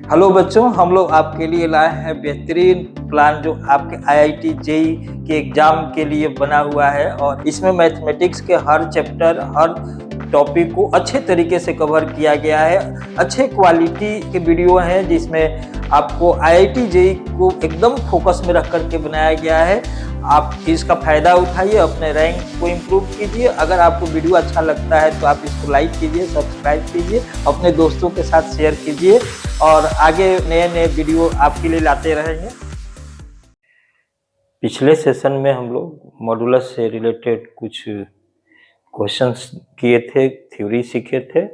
Hello बच्चों, हम लोग आपके लिए लाए हैं बेहतरीन प्लान जो आपके आईआईटी जेई के एग्जाम के लिए बना हुआ है। और इसमें मैथमेटिक्स के हर चैप्टर, हर टॉपिक को अच्छे तरीके से कवर किया गया है। अच्छे क्वालिटी के वीडियो हैं जिसमें आपको आईआईटी जेई को एकदम फोकस में रख करके बनाया गया है। आप इसका फ़ायदा उठाइए, अपने रैंक को इम्प्रूव कीजिए। अगर आपको वीडियो अच्छा लगता है तो आप इसको लाइक कीजिए, सब्सक्राइब कीजिए, अपने दोस्तों के साथ शेयर कीजिए और आगे नए नए वीडियो आपके लिए लाते रहेंगे। पिछले सेशन में हम लोग मॉडुलस से रिलेटेड कुछ क्वेश्चंस किए थे, थ्योरी सीखे थे।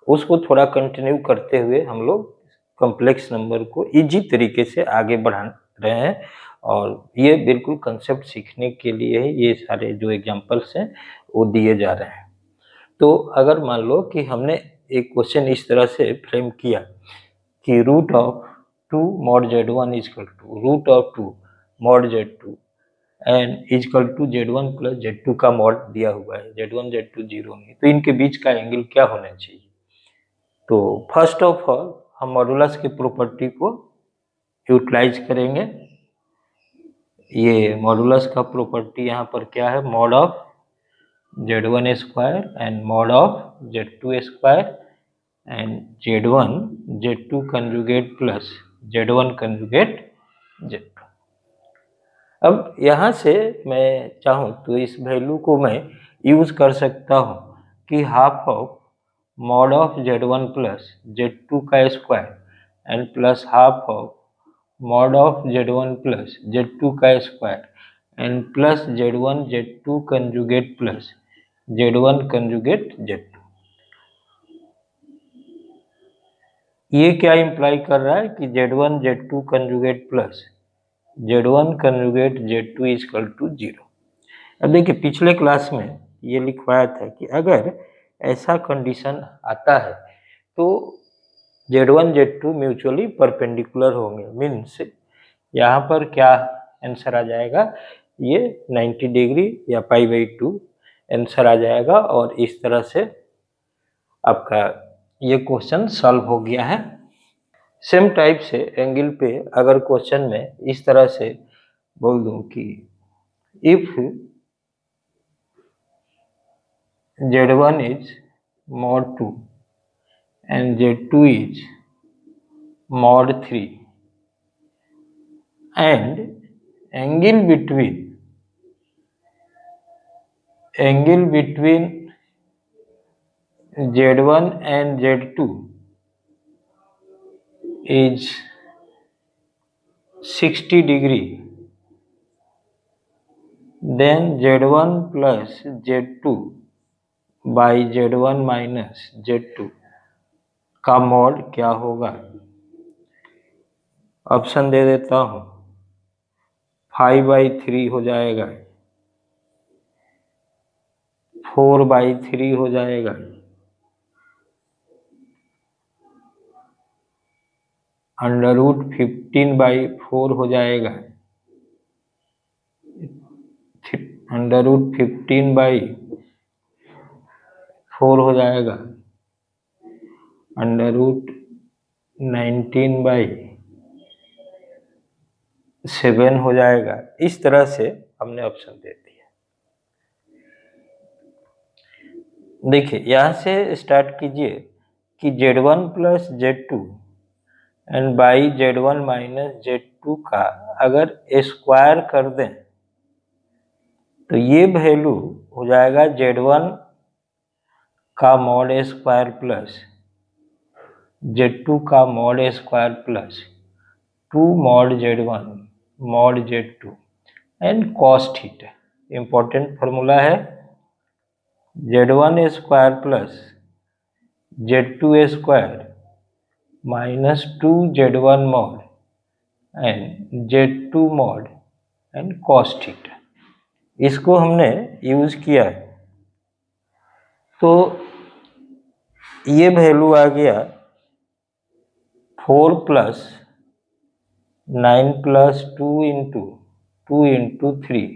उसको थोड़ा कंटिन्यू करते हुए हम लोग कॉम्प्लेक्स नंबर को इजी तरीके से आगे बढ़ा रहे हैं। और ये बिल्कुल कंसेप्ट सीखने के लिए ही ये सारे जो एग्जांपल्स हैं वो दिए जा रहे हैं। तो अगर मान लो कि हमने एक क्वेश्चन इस तरह से फ्रेम किया कि root of 2 mod z1 equal to root of 2 mod z2 and equal to z1 plus z2 का मॉड दिया हुआ है, z1 z2 जीरो नहीं, तो इनके बीच का एंगल क्या होना चाहिए। तो फर्स्ट ऑफ ऑल हम मॉडुलस की प्रॉपर्टी को यूटिलाइज करेंगे। ये मॉडुलस का प्रॉपर्टी यहाँ पर क्या है, mod of z1 square and mod of z2 square and z1 z2 conjugate plus z1 conjugate z2। अब यहाँ से मैं चाहूँ तो इस वैल्यू को मैं यूज कर सकता हूँ कि half of mod of z1 plus z2 का square and plus half of mod of z1 plus z2 का square and plus z1 z2 conjugate plus z1 conjugate z2। ये क्या इम्प्लाई कर रहा है कि z1 z2 conjugate plus z1 conjugate z2 equal to 0। अब देखिए पिछले क्लास में ये लिखवाया था कि अगर ऐसा कंडीशन आता है तो z1 z2 म्यूचुअली परपेंडिकुलर होंगे, मीन्स यहाँ पर क्या आंसर आ जाएगा, ये 90 डिग्री या π/2 आंसर आ जाएगा। और इस तरह से आपका ये क्वेश्चन सॉल्व हो गया है। सेम टाइप से एंगल पे अगर क्वेश्चन में इस तरह से बोल दूं कि if z1 is mod 2 and z2 is mod 3 and angle between z1 and z2 is 60 degree, then z1 plus z2 by z1 minus z2 का मॉड क्या होगा। ऑप्शन दे देता हूँ, 5/3 हो जाएगा, 4/3 हो जाएगा, √15/4 हो जाएगा, √15/4 हो जाएगा, √19/7 हो जाएगा। इस तरह से हमने ऑप्शन दे दिया। देखिए यहाँ से स्टार्ट कीजिए कि z1 plus z2 and by z1 minus z2 का अगर स्क्वायर कर दें तो ये वैल्यू हो जाएगा z1 का मॉड स्क्वायर प्लस z2 का mod square plus 2 mod z1 mod z2 and cos theta. Important formula है z1 square plus z2 square minus 2 z1 mod and z2 mod and cos theta. इसको हमने use किया है तो ये value आ गया 4 plus 9 plus 2 into 3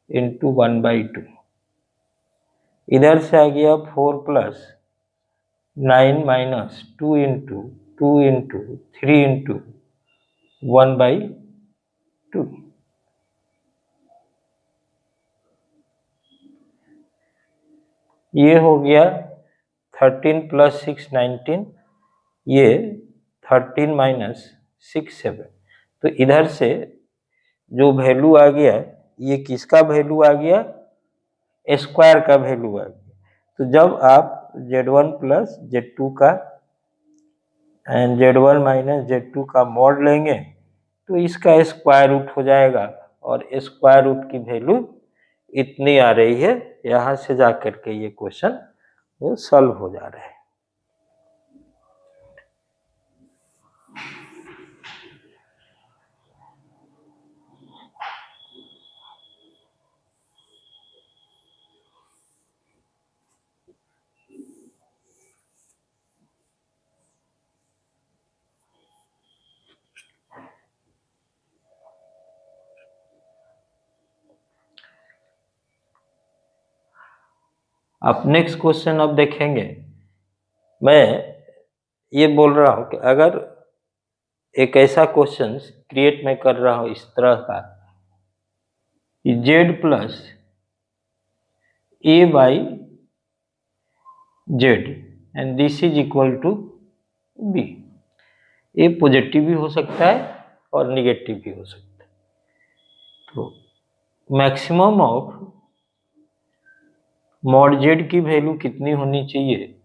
into 1/2। इधर से आ गया 4 plus 9 minus 2 into 2 into 3 into 1/2। ये हो गया 13 + 6 19, ये 13 - 6 7। तो इधर से जो वैल्यू आ गया, ये किसका वैल्यू आ गया? स्क्वायर का वैल्यू आ गया। तो जब आप Z1 + Z2 का एंड Z1 - Z2 का मॉड लेंगे तो इसका स्क्वायर रूट हो जाएगा, और स्क्वायर रूट की वैल्यू इतनी आ रही है। यहाँ से जा करके ये क्वेश्चन वो सॉल्व हो जा रहा है। अब नेक्स्ट क्वेश्चन अब देखेंगे। मैं ये बोल रहा हूं कि अगर एक ऐसा क्वेश्चन क्रिएट मैं कर रहा हूं इस तरह का, Z + A/Z and this is equal to B। ये पॉजिटिव भी हो सकता है और निगेटिव भी हो सकता है। तो मैक्सिमम ऑफ मॉड Z की वैल्यू कितनी होनी चाहिए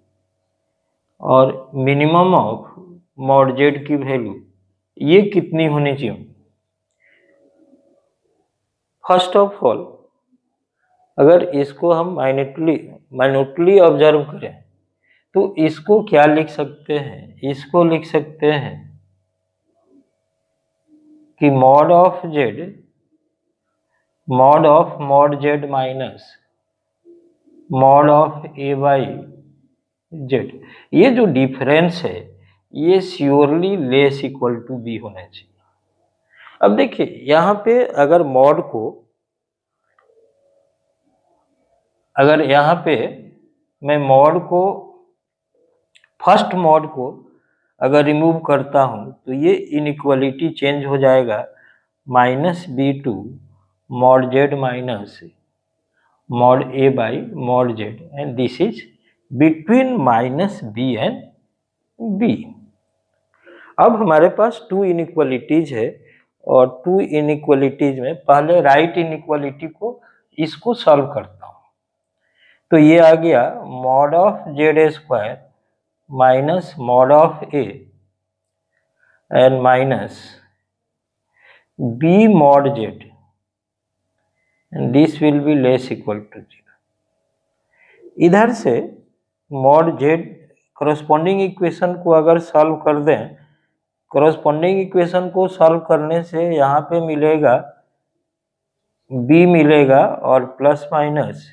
और मिनिमम ऑफ मॉड Z की वैल्यू ये कितनी होनी चाहिए? फर्स्ट ऑफ ऑल, अगर इसको हम माइन्यूटली ऑब्जर्व करें तो इसको क्या लिख सकते हैं? इसको लिख सकते हैं कि mod of mod Z minus mod of A/Z, ये जो डिफरेंस है ये surely less equal to B होना चाहिए। अब देखिए यहाँ पे अगर यहाँ पे मैं फर्स्ट मॉड को अगर रिमूव करता हूँ तो ये इनइक्वालिटी चेंज हो जाएगा -B2 mod Z minus mod A/मॉड Z, and this is between -B and B। अब हमारे पास 2 इनइक्वालिटीज है, और 2 इनइक्वालिटीज में पहले राइट इनइक्वालिटी को इसको सॉल्व करता हूँ। तो ये आ गया mod of Z² minus mod of A and minus B mod Z, and this will be less equal to 0। इधर से मॉड Z करस्पॉन्डिंग इक्वेशन को अगर सॉल्व कर दें, करस्पॉन्डिंग इक्वेशन को सॉल्व करने से यहाँ पे मिलेगा B मिलेगा और plus minus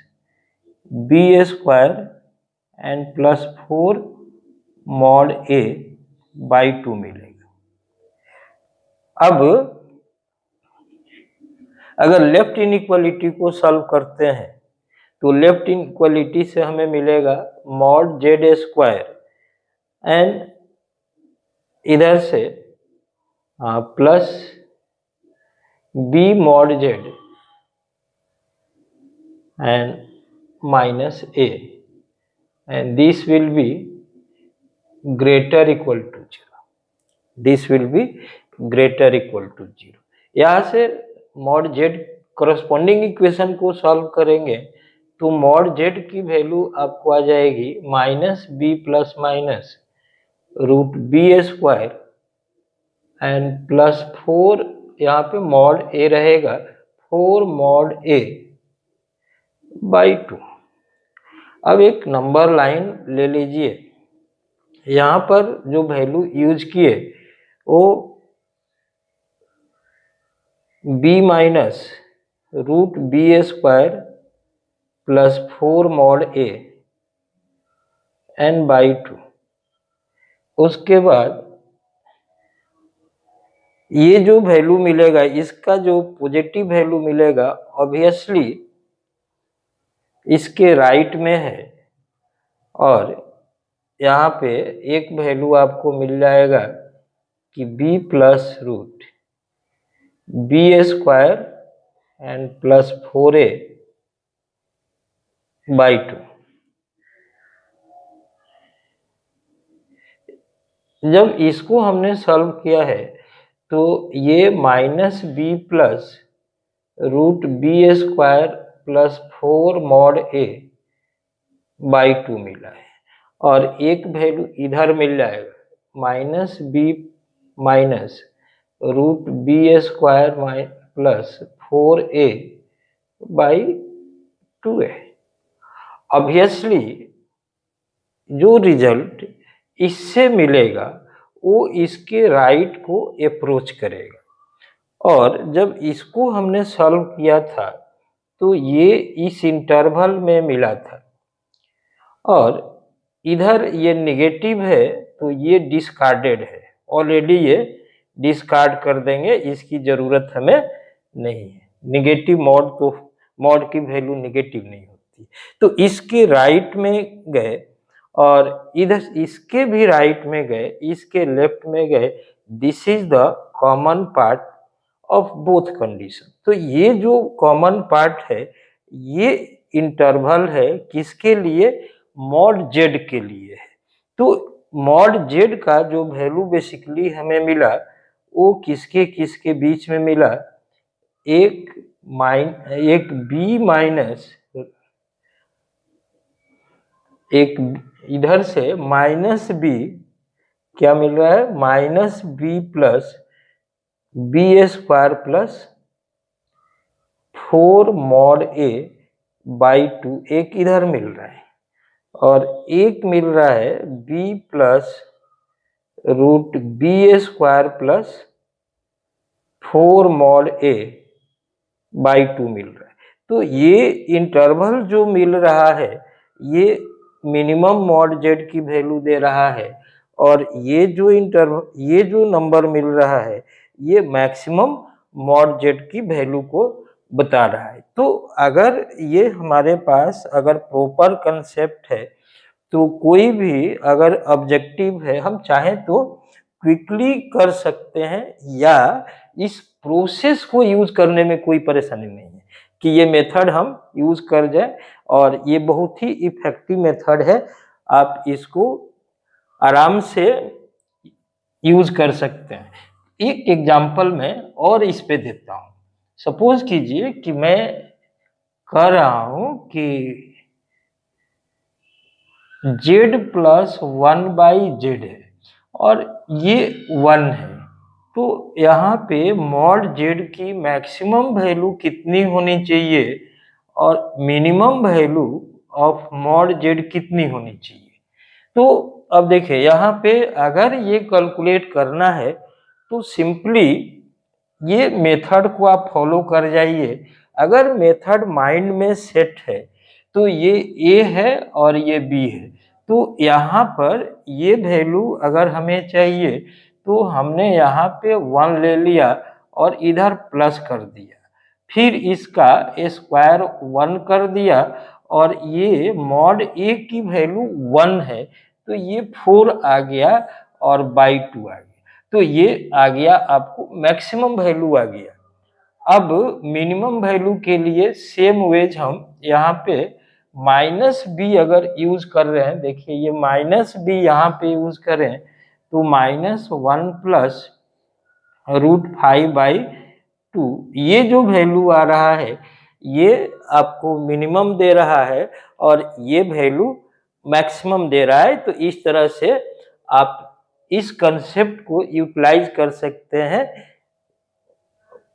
B² and +4 mod A/2 मिलेगा। अब अगर लेफ्ट इनइक्वालिटी को सॉल्व करते हैं तो लेफ्ट इनइक्वालिटी से हमें मिलेगा मॉड Z² एंड इधर से plus B mod Z and minus A, and this will be greater equal to 0. This will be greater equal to 0। यहाँ से मॉड Z करस्पॉन्डिंग इक्वेशन को सॉल्व करेंगे तो मॉड Z की वैल्यू आपको आ जाएगी -B plus minus √B² and +4, यहाँ पे मॉड A रहेगा 4 मॉड A/2। अब एक नंबर लाइन ले लीजिए, यहाँ पर जो वैल्यू यूज किए वो B minus √B² +4 mod A n/2। उसके बाद ये जो वैल्यू मिलेगा, इसका जो पॉजिटिव वैल्यू मिलेगा ऑब्वियसली इसके राइट में है, और यहाँ पे एक वैल्यू आपको मिल जाएगा कि b plus root b² and plus 4a/2। जब इसको हमने सॉल्व किया है तो ये -b plus root b² plus 4 mod a/2 मिला है, और एक वैल्यू इधर मिल जाएगा -b minus root b² plus 4a/2 है। ऑब्वियसली जो रिजल्ट इससे मिलेगा वो इसके राइट को अप्रोच करेगा, और जब इसको हमने सॉल्व किया था तो ये इस इंटरवल में मिला था, और इधर ये नेगेटिव है तो ये डिस्कार्डेड है, ऑलरेडी ये डिस्कार्ड कर देंगे, इसकी जरूरत हमें नहीं है। नेगेटिव मॉड तो मॉड की वैल्यू नेगेटिव नहीं होती, तो इसके राइट में गए और इधर इसके भी राइट में गए, इसके लेफ्ट में गए। This is the common part of both condition. तो ये जो कॉमन पार्ट है ये इंटरवल है किसके लिए? मॉड जेड के लिए है। तो मॉड जेड का जो वैल्यू बेसिकली हमें मिला वो किसके किसके बीच में मिला? एक b माइनस एक इधर से -b क्या मिल रहा है? -b plus b² plus 4 mod a/2 एक इधर मिल रहा है, और एक मिल रहा है b plus root b² plus 4 mod a/2 मिल रहा है। तो ये इंटरवल जो मिल रहा है ये मिनिमम मॉड जेड की वैल्यू दे रहा है, और ये जो नंबर मिल रहा है ये मैक्सिमम मॉड जेड की वैल्यू को बता रहा है। तो अगर ये हमारे पास अगर प्रॉपर कंसेप्ट है तो कोई भी अगर ऑब्जेक्टिव है हम चाहें तो क्विकली कर सकते हैं, या इस प्रोसेस को यूज करने में कोई परेशानी नहीं है कि ये मेथड हम यूज कर जाए, और ये बहुत ही इफेक्टिव मेथड है। आप इसको आराम से यूज कर सकते हैं। एक एग्जांपल मैं और इस पे देता हूँ। सपोज कीजिए कि मैं कह रहा हूं कि z प्लस 1/z है और ये 1 है, तो यहाँ पे मॉड z की मैक्सिमम वैल्यू कितनी होनी चाहिए और minimum value of mod z कितनी होनी चाहिए? तो अब देखिए यहाँ पे अगर ये कैलकुलेट करना है तो सिंपली ये मेथड को आप फॉलो कर जाइए। अगर मेथड माइंड में सेट है तो ये a है और ये b है, तो यहाँ पर ये वैल्यू अगर हमें चाहिए तो हमने यहाँ पे 1 ले लिया और इधर प्लस कर दिया, फिर इसका स्क्वायर 1 कर दिया, और ये मॉड a की वैल्यू 1 है तो ये 4 आ गया और /2 आ गया, तो ये आ गया आपको मैक्सिमम वैल्यू आ गया। अब मिनिमम वैल्यू के लिए सेम वेज हम यहाँ पे -b अगर यूज कर रहे हैं, देखिए ये -b यहाँ पे यूज करें तो -1 प्लस √5/2 ये जो वैल्यू आ रहा है ये आपको मिनिमम दे रहा है और ये वैल्यू मैक्सिमम दे रहा है। तो इस तरह से आप इस कंसेप्ट को यूटिलाइज कर सकते हैं।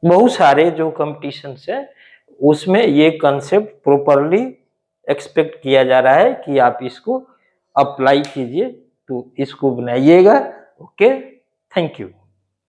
बहुत सारे जो कॉम्पिटिशन्स है उसमें ये कंसेप्ट प्रॉपरली एक्सपेक्ट किया जा रहा है कि आप इसको अप्लाई कीजिए, तो इसको बनाइएगा। Okay, thank you.